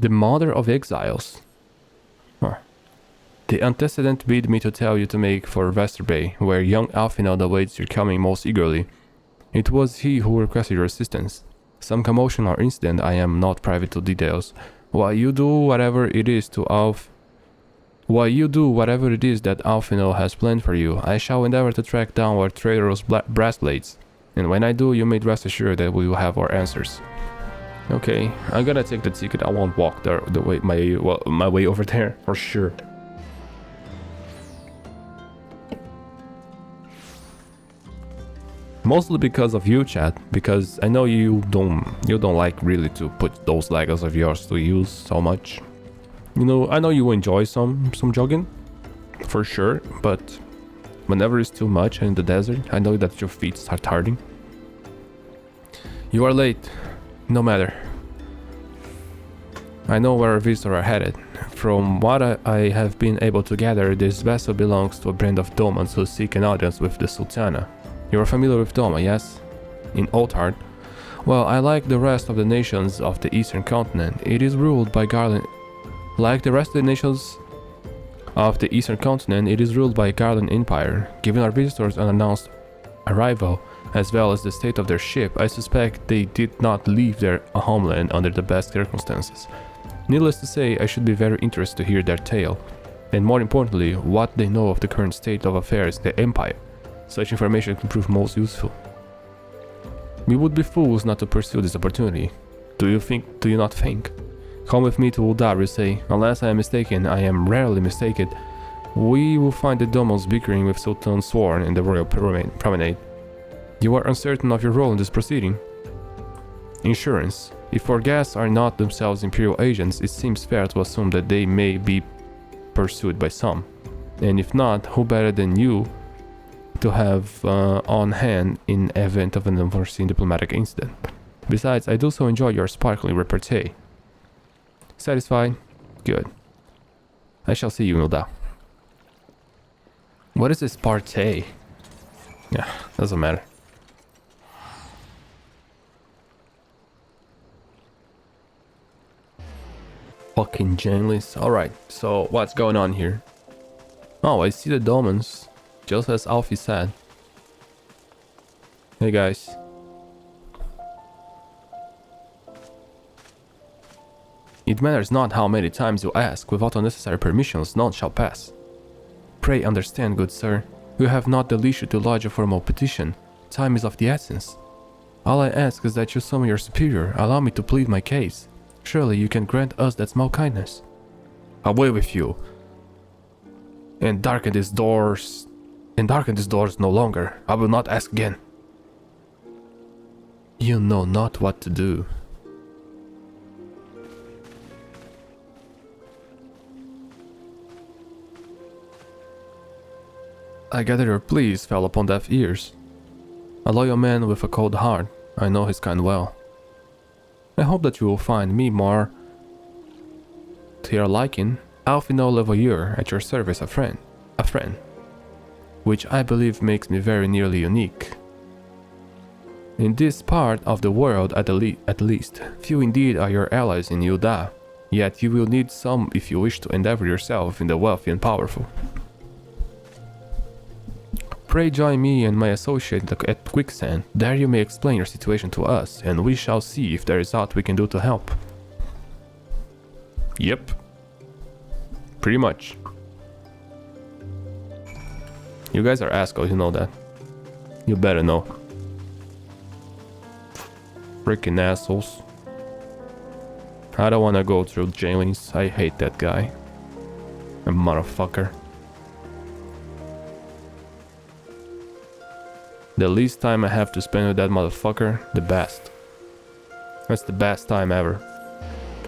The mother of exiles. Huh. The antecedent bid me to tell you to make for Bay, where young Alfinod awaits your coming most eagerly. It was he who requested your assistance. Some commotion or incident, I am not privy to details. While you do whatever it is that Alfinod has planned for you, I shall endeavor to track down our traitorous brass blades. And when I do, you may rest assured that we will have our answers. Okay, I'm gonna take the ticket. I won't walk my way over there for sure. Mostly because of you, chat. Because I know you don't like really to put those Legos of yours to use so much. You know, I know you enjoy some jogging, for sure. But whenever it's too much in the desert, I know that your feet start hurting. You are late. No matter. I know where our visitors are headed. From what I have been able to gather, this vessel belongs to a band of Domans who seek an audience with the Sultana. You are familiar with Doma, yes? In Othard? Well, like the rest of the nations of the Eastern Continent, it is ruled by Garland. Like the rest of the nations of the Eastern Continent, it is ruled by a Garland Empire. Given our visitors' unannounced arrival, as well as the state of their ship, I suspect they did not leave their homeland under the best circumstances. Needless to say, I should be very interested to hear their tale, and more importantly, what they know of the current state of affairs in the Empire. Such information can prove most useful. We would be fools not to pursue this opportunity. Do you not think? Come with me to Uldar, you say. Unless I am mistaken, I am rarely mistaken. We will find the Domos bickering with Sultan Sworn in the Royal Promenade. You are uncertain of your role in this proceeding? Insurance. If our guests are not themselves Imperial agents, it seems fair to assume that they may be pursued by some. And if not, who better than you to have on hand in event of an unforeseen diplomatic incident? Besides, I do so enjoy your sparkling repartee. Satisfied? Good. I shall see you, Milda. What is this partay? Yeah, doesn't matter. Fucking Janglys. Alright, so what's going on here? Oh, I see the Domans. Just as Alfie said. Hey guys. It matters not how many times you ask, without unnecessary permissions none shall pass. Pray understand, good sir, you have not the leisure to lodge a formal petition. Time is of the essence. All I ask is that you summon your superior, allow me to plead my case. Surely you can grant us that small kindness. Away with you. And darken these doors no longer. I will not ask again. You know not what to do. I gather your pleas fell upon deaf ears. A loyal man with a cold heart, I know his kind well. I hope that you will find me more to your liking. Alfino Levoyeur at your service, a friend. Which I believe makes me very nearly unique. In this part of the world at least, few indeed are your allies in Yuda, yet you will need some if you wish to endeavor yourself in the wealthy and powerful. Pray join me and my associate at Quicksand, there you may explain your situation to us, and we shall see if there is aught we can do to help. Yep. Pretty much. You guys are assholes, you know that. You better know. Freaking assholes. I don't wanna go through Jailings. I hate that guy. A motherfucker. The least time I have to spend with that motherfucker, the best. That's the best time ever.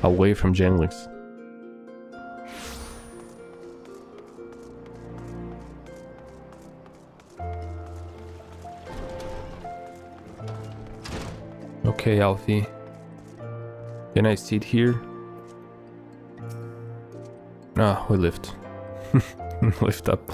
Away from Jailings. Okay, Alfie. Can I sit here? Ah, we lift. Lift up.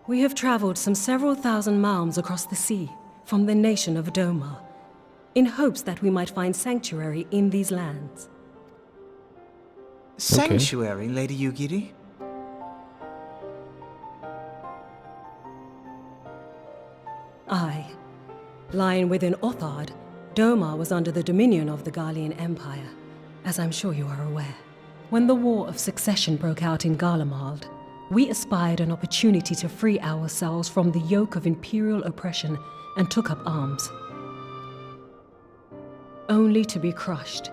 We have traveled some several thousand miles across the sea from the nation of Doma, in hopes that we might find sanctuary in these lands. Sanctuary, Lady Yugiri? Aye. Lying within Othard, Doma was under the dominion of the Garlean Empire, as I'm sure you are aware. When the War of Succession broke out in Garlemald, we espied an opportunity to free ourselves from the yoke of imperial oppression and took up arms. Only to be crushed.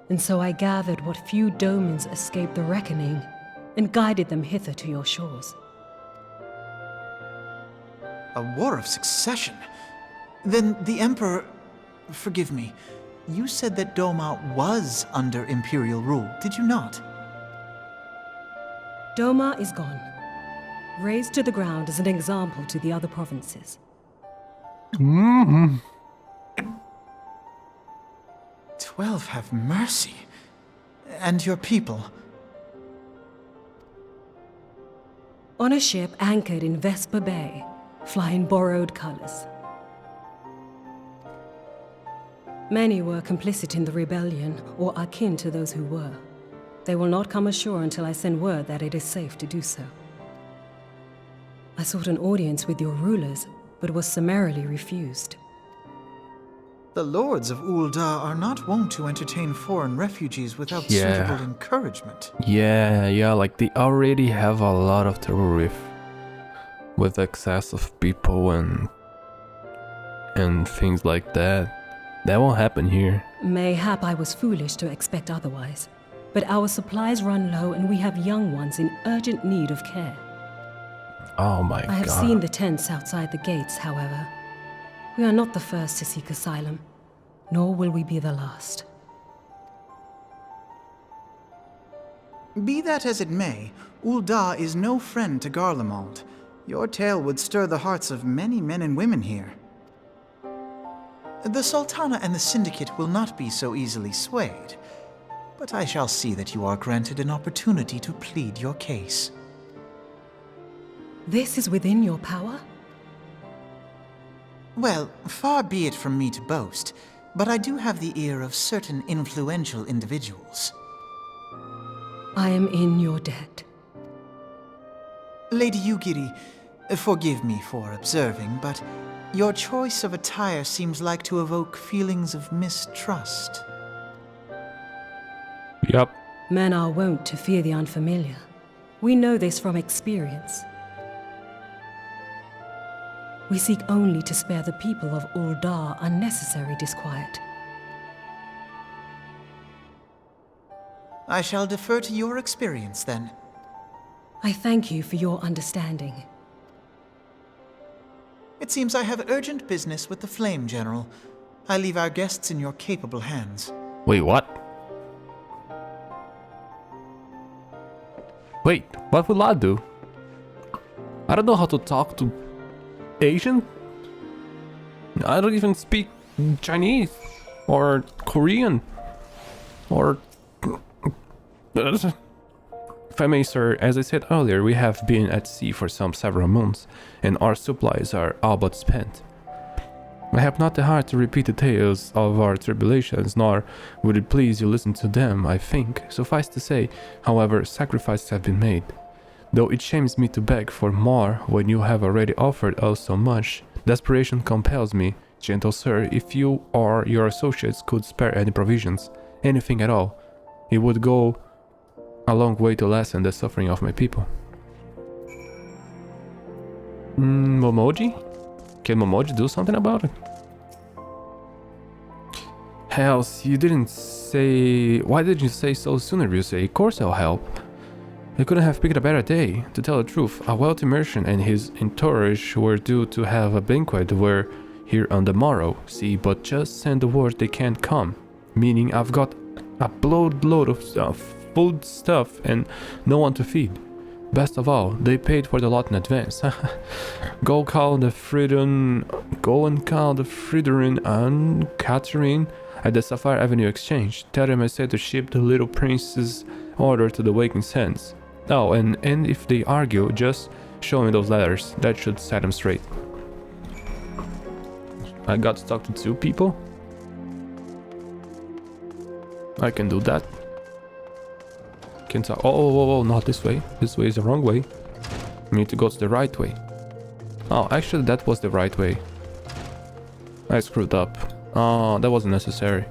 And so I gathered what few Domans escaped the reckoning and guided them hither to your shores. A war of succession? Then the Emperor... Forgive me. You said that Doma was under Imperial rule, did you not? Doma is gone. Razed to the ground as an example to the other provinces. 12 have mercy. And your people? On a ship anchored in Vesper Bay, flying borrowed colors. Many were complicit in the rebellion, or akin to those who were. They will not come ashore until I send word that it is safe to do so. I sought an audience with your rulers, but was summarily refused. The lords of Ul'dah are not wont to entertain foreign refugees without suitable encouragement. Yeah, like they already have a lot of terror with excess of people and things like that. That won't happen here. Mayhap I was foolish to expect otherwise, but our supplies run low and we have young ones in urgent need of care. Oh my god. I have seen the tents outside the gates, however. We are not the first to seek asylum, nor will we be the last. Be that as it may, Ul'dah is no friend to Garlemald. Your tale would stir the hearts of many men and women here. The Sultana and the Syndicate will not be so easily swayed, but I shall see that you are granted an opportunity to plead your case. This is within your power? Well, far be it from me to boast, but I do have the ear of certain influential individuals. I am in your debt. Lady Yugiri, forgive me for observing, but your choice of attire seems like to evoke feelings of mistrust. Yup. Men are wont to fear the unfamiliar. We know this from experience. We seek only to spare the people of Ul'dah unnecessary disquiet. I shall defer to your experience, then. I thank you for your understanding. It seems I have urgent business with the Flame General. I leave our guests in your capable hands. Wait, what? Wait, what will I do? I don't know how to talk to Asian? I don't even speak Chinese or Korean or... If I may, sir, as I said earlier, we have been at sea for several months, and our supplies are all but spent. I have not the heart to repeat the tales of our tribulations, nor would it please you listen to them, I think. Suffice to say, however, sacrifices have been made. Though it shames me to beg for more when you have already offered us so much, desperation compels me, gentle sir, if you or your associates could spare any provisions, anything at all, it would go a long way to lessen the suffering of my people. Momoji? Can Momoji do something about it? Hells, you didn't say... Why did you say so sooner, Ryusei? Of course I'll help. I couldn't have picked a better day. To tell the truth, a wealthy merchant and his entourage were due to have a banquet here on the morrow. See, but just send the word they can't come. Meaning I've got a boatload of food stuff and no one to feed. Best of all, they paid for the lot in advance. Go and call the Fridun and Catherine at the Sapphire Avenue Exchange. Tell them I said to ship the little prince's order to the Waking Sands. Oh, and if they argue, just Show me those letters. That should set him straight. I got to talk to 2 people? I can do that. Can talk. Oh, not this way. This way is the wrong way. We need to go to the right way. Oh, actually, that was the right way. I screwed up. Oh, that wasn't necessary.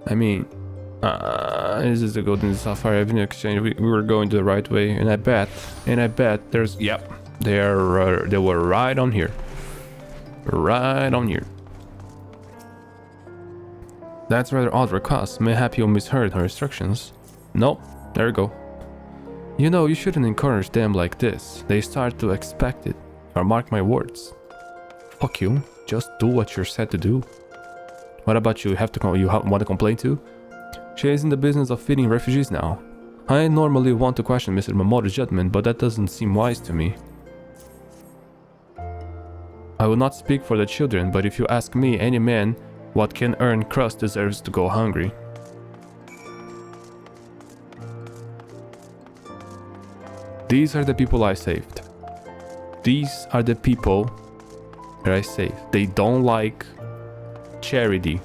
I mean, this is the Golden Sapphire Avenue Exchange. We were going the right way, and I bet there's. Yep, they were right on here. Right on here. That's rather odd request. Mayhap you misheard her instructions. Nope, there you go. You know, you shouldn't encourage them like this. They start to expect it. Or mark my words. Fuck you. Just do what you're said to do. What about you? You want to complain too? She is in the business of feeding refugees now. I normally want to question Mr. Mamoru's judgment, but that doesn't seem wise to me. I will not speak for the children, but if you ask me, any man what can earn crust deserves to go hungry. These are the people I saved. These are the people that I saved. They don't like charity.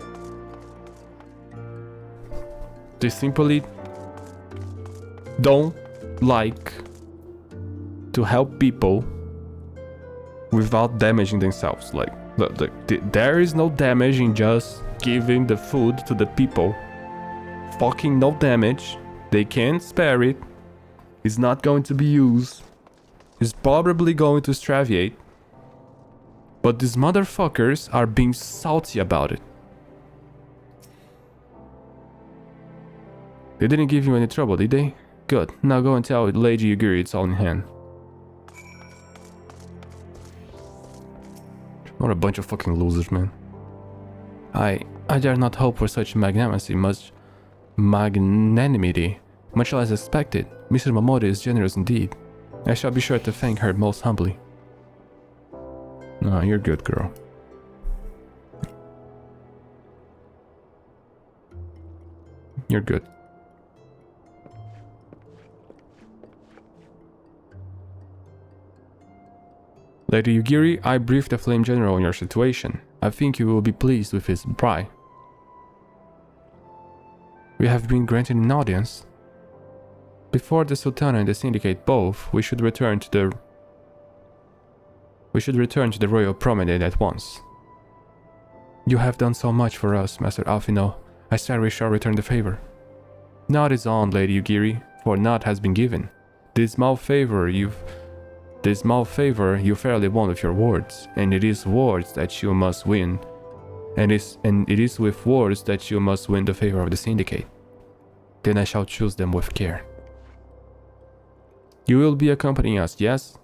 They simply don't like to help people without damaging themselves. Like, there is no damage in just giving the food to the people. Fucking no damage. They can't spare it. It's not going to be used. It's probably going to extraviate. But these motherfuckers are being salty about it. They didn't give you any trouble, did they? Good. Now go and tell Lady Yugiri it's all in hand. What a bunch of fucking losers, man. I dare not hope for such magnanimity, much less expected. Mr. Mamoru is generous indeed. I shall be sure to thank her most humbly. No, you're good, girl. You're good. Lady Yugiri, I briefed the Flame General on your situation. I think you will be pleased with his reply. We have been granted an audience. Before the Sultana and the Syndicate both, we should return to the Royal Promenade at once. You have done so much for us, Master Alfino. I said we shall return the favor. Naught is on, Lady Yugiri, for naught has been given. This small favor you fairly won with your words, and it is words that you must win. And it is with words that you must win the favor of the Syndicate. Then I shall choose them with care. You will be accompanying us, yes?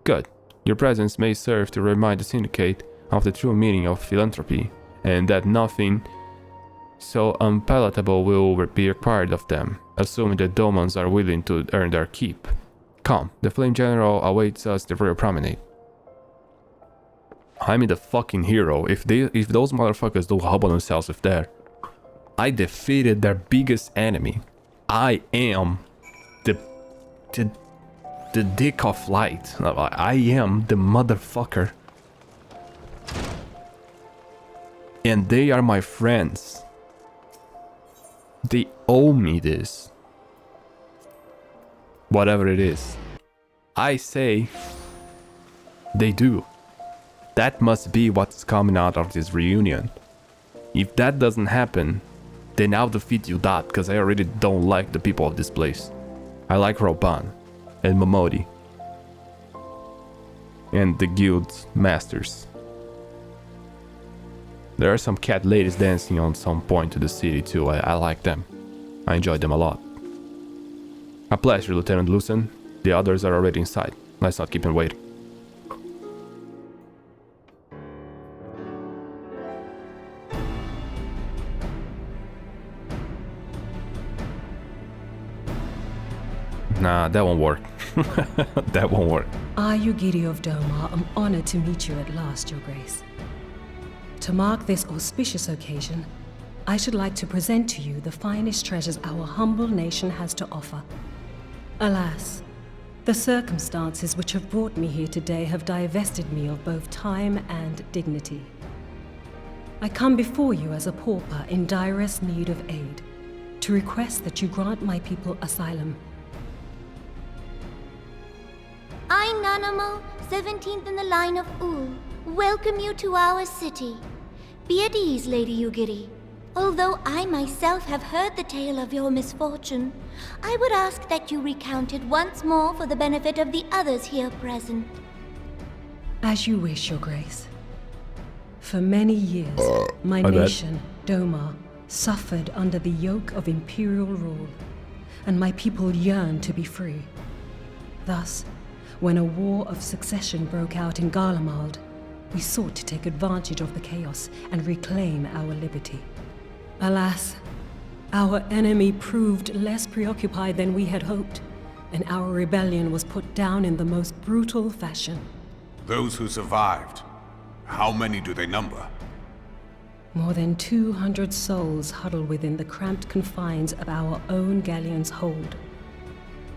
Good. Your presence may serve to remind the Syndicate of the true meaning of philanthropy, and that nothing so unpalatable will be required of them, assuming the Domans are willing to earn their keep. Come, the Flame General awaits us at the Royal Promenade. I'm the fucking hero. If those motherfuckers don't humble themselves with that, I defeated their biggest enemy. I am the dick of light. I am the motherfucker. And they are my friends. They owe me this. Whatever it is. I say they do. That must be what's coming out of this reunion. If that doesn't happen, then I'll defeat you that, because I already don't like the people of this place. I like Roban and Momodi and the guild's masters. There are some cat ladies dancing on some point to the city too. I like them. I enjoy them a lot. A pleasure, Lieutenant Lucen. The others are already inside. Let's not keep them waiting. Nah, that won't work. That won't work. I, Yugiri of Doma, am honored to meet you at last, Your Grace. To mark this auspicious occasion, I should like to present to you the finest treasures our humble nation has to offer. Alas, The circumstances which have brought me here today have divested me of both time and dignity. I come before you as a pauper in direst need of aid, to request that you grant my people asylum. I, Nanamo, 17th in the line of Ul, welcome you to our city. Be at ease, Lady Yugiri. Although I myself have heard the tale of your misfortune, I would ask that you recount it once more for the benefit of the others here present. As you wish, Your Grace. For many years, my my bad. nation, Doma, suffered under the yoke of imperial rule, and my people yearned to be free. Thus, when a war of succession broke out in Garlemald, we sought to take advantage of the chaos and reclaim our liberty. Alas, our enemy proved less preoccupied than we had hoped, and our rebellion was put down in the most brutal fashion. Those who survived, how many do they number? More than 200 souls huddle within the cramped confines of our own galleon's hold.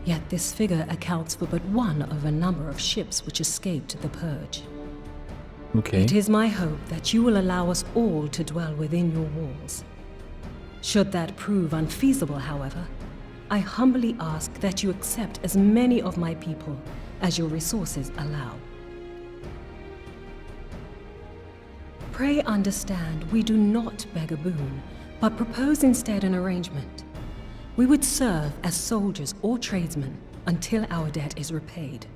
Yet this figure accounts for but one of a number of ships which escaped the purge. Okay. It is my hope that you will allow us all to dwell within your walls. Should that prove unfeasible, however, I humbly ask that you accept as many of my people as your resources allow. Pray understand, we do not beg a boon, but propose instead an arrangement. We would serve as soldiers or tradesmen until our debt is repaid.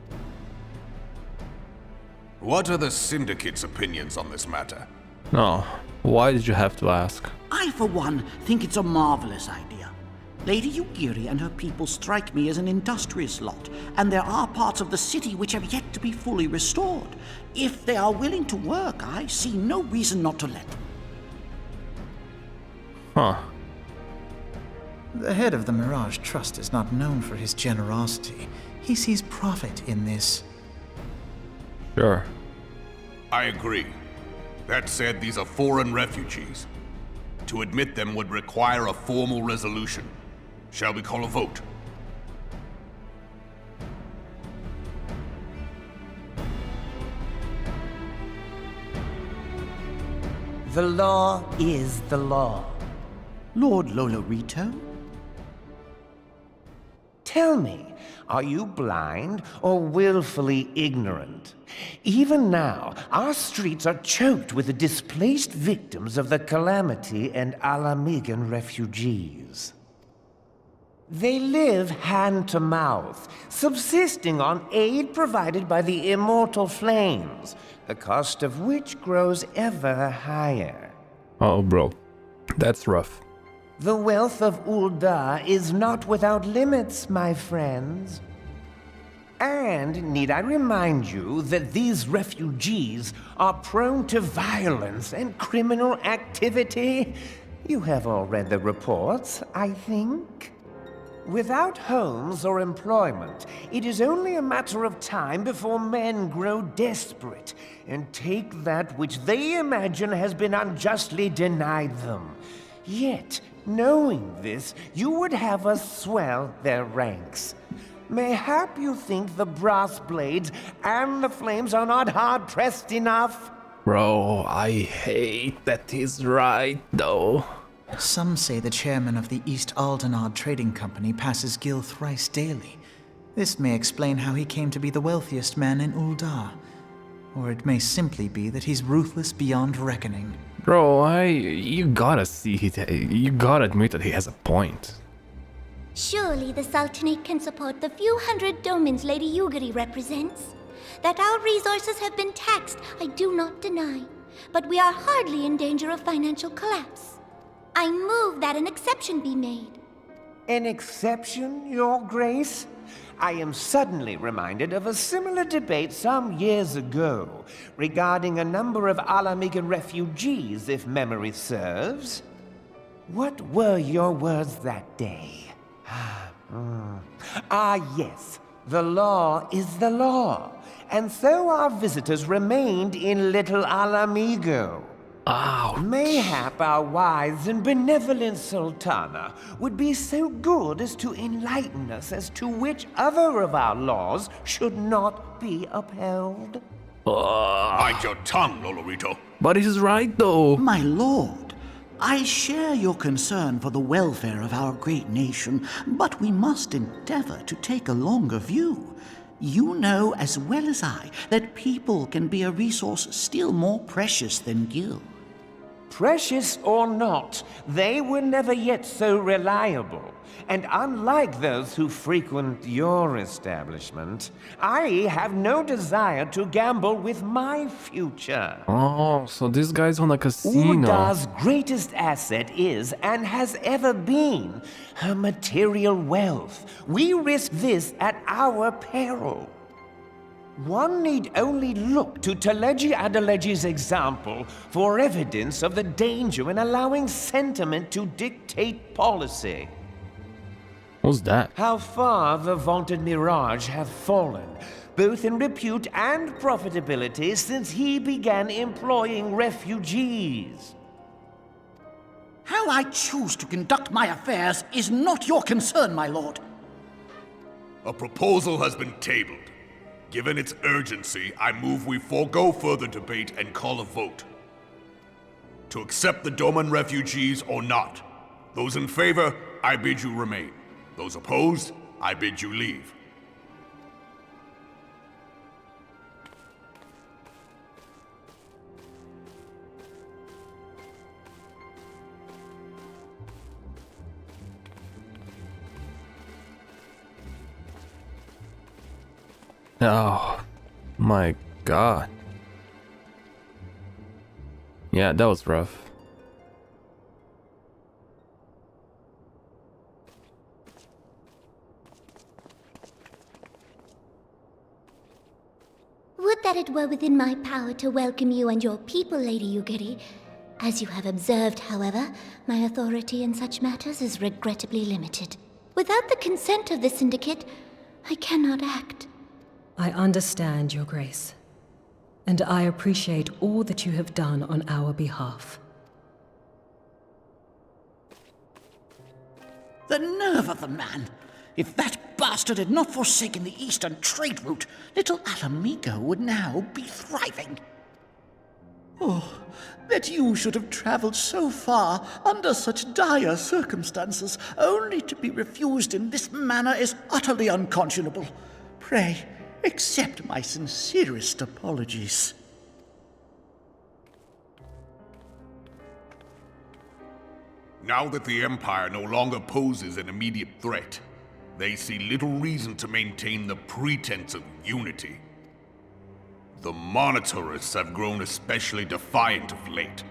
What are the Syndicate's opinions on this matter? No. Why did you have to ask? I, for one, think it's a marvelous idea. Lady Yugiri and her people strike me as an industrious lot, and there are parts of the city which have yet to be fully restored. If they are willing to work, I see no reason not to let them. Huh. The head of the Mirage Trust is not known for his generosity. He sees profit in this. Sure. I agree. That said, these are foreign refugees. To admit them would require a formal resolution. Shall we call a vote? The law is the law. Lord Lolorito? Tell me, are you blind or willfully ignorant? Even now, our streets are choked with the displaced victims of the Calamity and Alamigan refugees. They live hand to mouth, subsisting on aid provided by the immortal flames, the cost of which grows ever higher. Oh, bro. That's rough. The wealth of Ul'dah is not without limits, my friends. And need I remind you that these refugees are prone to violence and criminal activity? You have all read the reports, I think. Without homes or employment, it is only a matter of time before men grow desperate and take that which they imagine has been unjustly denied them. Yet, knowing this, you would have us swell their ranks. Mayhap you think the brass blades and the flames are not hard-pressed enough? Bro, I hate that he's right, though. Some say the chairman of the East Aldenard Trading Company passes Gil thrice daily. This may explain how he came to be the wealthiest man in Ul'dah. Or it may simply be that he's ruthless beyond reckoning. Bro, you gotta you gotta admit that he has a point. Surely the Sultanate can support the few hundred domins Lady Yugiri represents. That our resources have been taxed, I do not deny. But we are hardly in danger of financial collapse. I move that an exception be made. An exception, Your Grace? I am suddenly reminded of a similar debate some years ago regarding a number of Alamigan refugees, if memory serves. What were your words that day? Yes, the law is the law, and so our visitors remained in Little Alamigo. Ouch. Mayhap our wise and benevolent Sultana would be so good as to enlighten us as to which other of our laws should not be upheld. Mind your tongue, Lolorito. But he's right though. My lord, I share your concern for the welfare of our great nation, but we must endeavor to take a longer view. You know as well as I that people can be a resource still more precious than gil. Precious or not, they were never yet so reliable. And unlike those who frequent your establishment, I have no desire to gamble with my future. Oh, so this guy's on a casino. Ulda's greatest asset is, and has ever been, her material wealth. We risk this at our peril. One need only look to Teleji Adeleji's example for evidence of the danger in allowing sentiment to dictate policy. Who's that? How far the vaunted Mirage have fallen, both in repute and profitability, since he began employing refugees. How I choose to conduct my affairs is not your concern, my lord. A proposal has been tabled. Given its urgency, I move we forego further debate and call a vote. To accept the Doman refugees or not. Those in favor, I bid you remain. Those opposed, I bid you leave. Oh my god. Yeah, that was rough. Would that it were within my power to welcome you and your people, Lady Yugiri. As you have observed, however, my authority in such matters is regrettably limited. Without the consent of the Syndicate, I cannot act. I understand, Your Grace, and I appreciate all that you have done on our behalf. The nerve of the man! If that bastard had not forsaken the eastern trade route, little Alamigo would now be thriving. Oh, that you should have traveled so far under such dire circumstances, only to be refused in this manner is utterly unconscionable. Pray, accept my sincerest apologies. Now that the Empire no longer poses an immediate threat, they see little reason to maintain the pretense of unity. The Monitorists have grown especially defiant of late.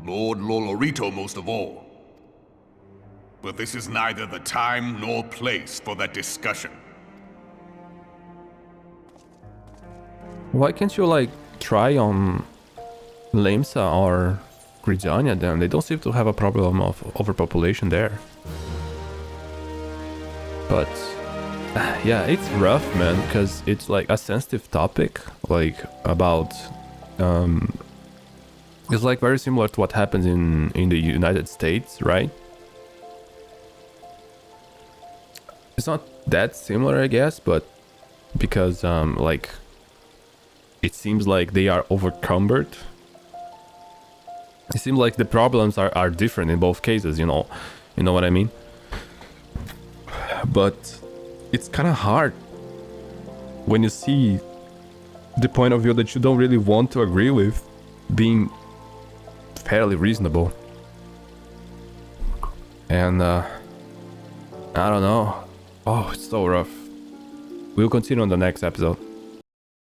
Lord Lolorito most of all. But this is neither the time nor place for that discussion. Why can't you like try on Lemsa or Gridania then? They don't seem to have a problem of overpopulation there. But yeah, it's rough, man, because it's like a sensitive topic, like about it's like very similar to what happens in the United States, right? It's not that similar, I guess, but because like it seems like they are overcumbered. It seems like the problems are different in both cases, you know what I mean? But it's kind of hard when you see the point of view that you don't really want to agree with being fairly reasonable. And I don't know. Oh, it's so rough. We'll continue on the next episode.